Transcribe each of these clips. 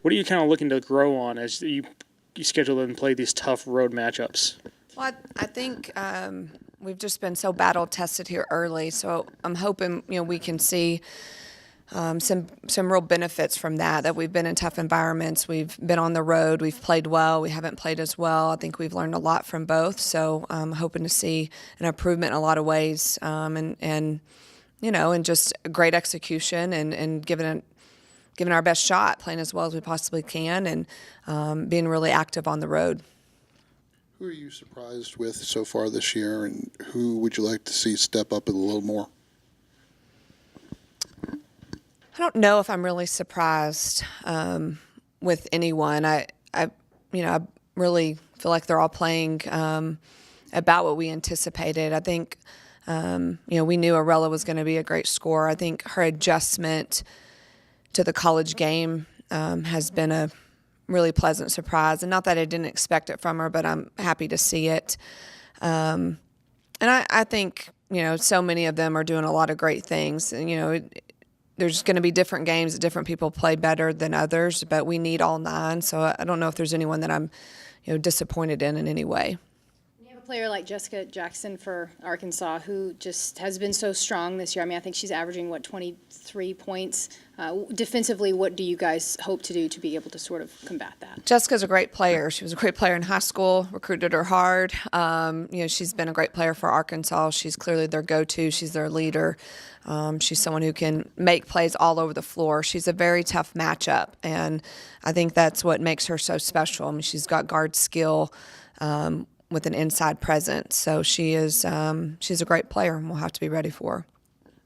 What are you kind of looking to grow on as you schedule and play these tough road matchups? Well, I think we've just been so battle tested here early, so I'm hoping we can see some real benefits from that we've been in tough environments, we've been on the road, we've played well, we haven't played as well. I think we've learned a lot from both, so I'm hoping to see an improvement in a lot of ways, and just great execution and giving our best shot, playing as well as we possibly can, and being really active on the road. Who are you surprised with so far this year, and who would you like to see step up a little more? I don't know if I'm really surprised with anyone. I really feel like they're all playing about what we anticipated. I think, we knew Arella was going to be a great scorer. I think her adjustment to the college game has been a really pleasant surprise. And not that I didn't expect it from her, but I'm happy to see it. And I think, so many of them are doing a lot of great things. And, there's going to be different games that different people play better than others, but we need all nine. So I don't know if there's anyone that I'm, disappointed in any way. You have a player like Jessica Jackson for Arkansas who just has been so strong this year. I mean, I think she's averaging, 23 points. Defensively, what do you guys hope to do to be able to sort of combat that? Jessica's a great player. She was a great player in high school, recruited her hard. She's been a great player for Arkansas. She's clearly their go-to. She's their leader. She's someone who can make plays all over the floor. She's a very tough matchup, and I think that's what makes her so special. I mean, she's got guard skill with an inside presence. So she's a great player, and we'll have to be ready for her.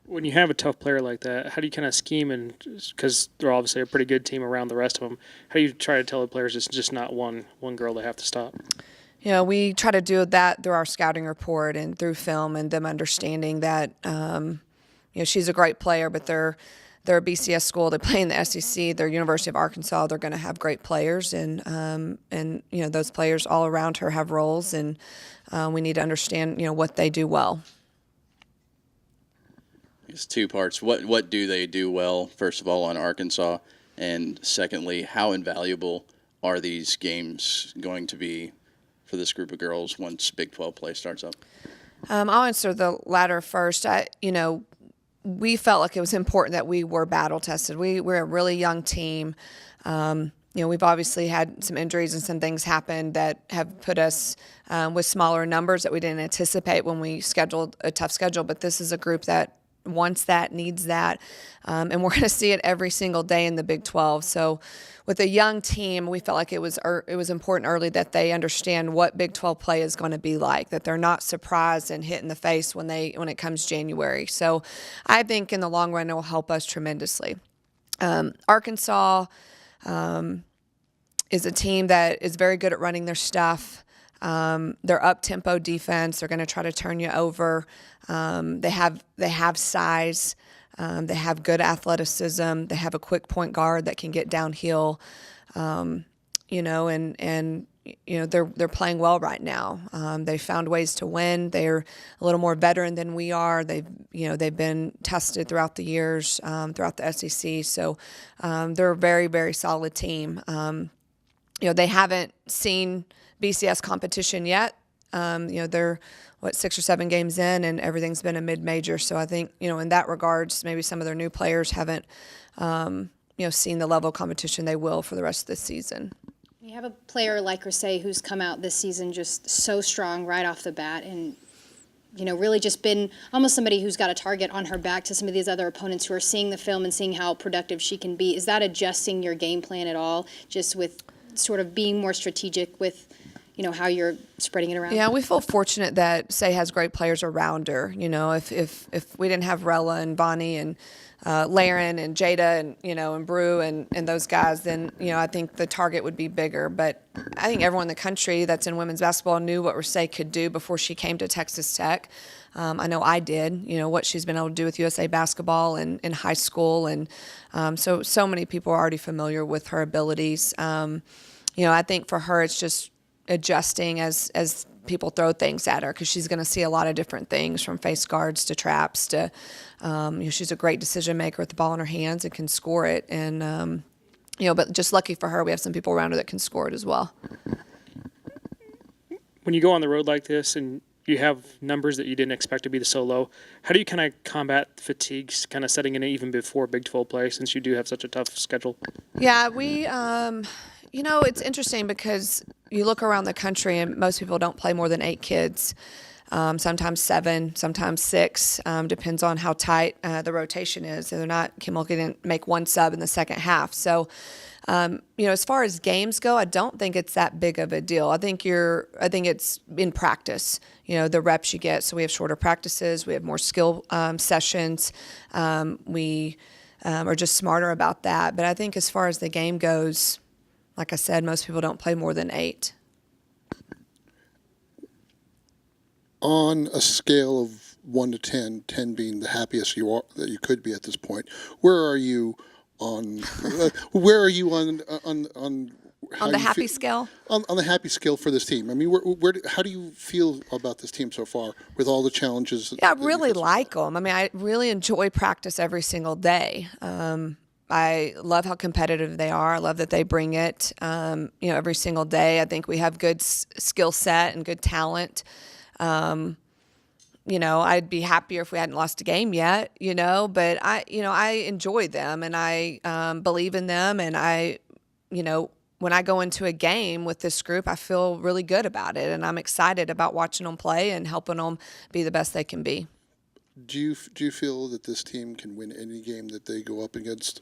When you have a tough player like that, how do you kind of scheme, and because they're obviously a pretty good team around the rest of them, how do you try to tell the players it's just not one girl they have to stop? We try to do that through our scouting report and through film, and them understanding that she's a great player, but they're a BCS school. They play in the SEC. They're University of Arkansas. They're going to have great players, and those players all around her have roles, and we need to understand what they do well. It's two parts. What do they do well, first of all, on Arkansas? And secondly, how invaluable are these games going to be for this group of girls once Big 12 play starts up? I'll answer the latter first. We felt like it was important that we were battle tested. We're a really young team. We've obviously had some injuries and some things happen that have put us with smaller numbers that we didn't anticipate when we scheduled a tough schedule. But this is a group that wants that, needs that, and we're going to see it every single day in the Big 12. So with a young team, we felt like it was important early that they understand what Big 12 play is going to be like, that they're not surprised and hit in the face when it comes January. So I think in the long run it will help us tremendously. Arkansas is a team that is very good at running their stuff. They're up-tempo defense. They're going to try to turn you over. They have size. They have good athleticism. They have a quick point guard that can get downhill. They're playing well right now. They've found ways to win. They're a little more veteran than we are. They've been tested throughout the years, throughout the SEC. So they're a very, very solid team. They haven't seen BCS competition yet. They're 6 or 7 games in, and everything's been a mid-major. So I think in that regards, maybe some of their new players haven't seen the level of competition they will for the rest of the season. You have a player like Rasay who's come out this season just so strong right off the bat, and really just been almost somebody who's got a target on her back to some of these other opponents who are seeing the film and seeing how productive she can be. Is that adjusting your game plan at all, just with sort of being more strategic with how you're spreading it around? Yeah, we feel fortunate that Say has great players around her. If we didn't have Rella and Bonnie and Laren and Jada and Brew and those guys, then I think the target would be bigger. But I think everyone in the country that's in women's basketball knew what Rasay could do before she came to Texas Tech. I know I did. What she's been able to do with USA basketball and in high school, and so many people are already familiar with her abilities. I think for her it's just adjusting as people throw things at her, because she's going to see a lot of different things, from face guards to traps to she's a great decision maker with the ball in her hands and can score it. And but just lucky for her, we have some people around her that can score it as well. When you go on the road like this and you have numbers that you didn't expect to be so low, how do you kind of combat fatigue, kind of setting in even before Big 12 play, since you do have such a tough schedule? Yeah, it's interesting because you look around the country and most people don't play more than 8 kids. Sometimes 7, sometimes 6, depends on how tight the rotation is. So Kimmel didn't make 1 sub in the second half. So, as far as games go, I don't think it's that big of a deal. I think it's in practice, the reps you get. So we have shorter practices, we have more skill sessions. We are just smarter about that. But I think as far as the game goes, like I said, most people don't play more than 8. On a scale of 1 to 10, 10 being the happiest that you could be at this point, where are you on? Where are you on how On the you happy feel, scale? on the happy scale for this team? I mean, how do you feel about this team so far with all the challenges? Yeah, I that you really face? like them. I mean, I really enjoy practice every single day. I love how competitive they are. I love that they bring it, every single day. I think we have good skill set and good talent. I'd be happier if we hadn't lost a game yet, but I enjoy them and I believe in them. And when I go into a game with this group, I feel really good about it. And I'm excited about watching them play and helping them be the best they can be. Do you feel that this team can win any game that they go up against?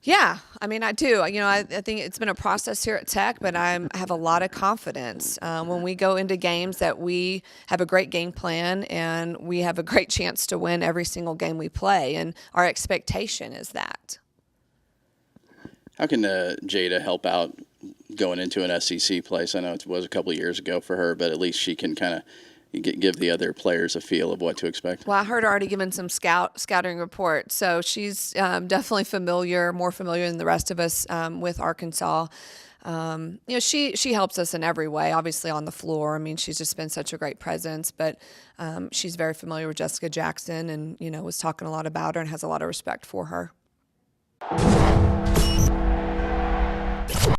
Yeah, I mean, I do. I think it's been a process here at Tech, but I have a lot of confidence when we go into games that we have a great game plan and we have a great chance to win every single game we play. And our expectation is that. How can Jada help out going into an SEC place? I know it was a couple of years ago for her, but at least she can kind of give the other players a feel of what to expect. Well, I heard her already giving some scouting reports, so she's definitely more familiar than the rest of us with Arkansas. She helps us in every way, obviously on the floor. I mean, she's just been such a great presence, but she's very familiar with Jessica Jackson and, was talking a lot about her and has a lot of respect for her.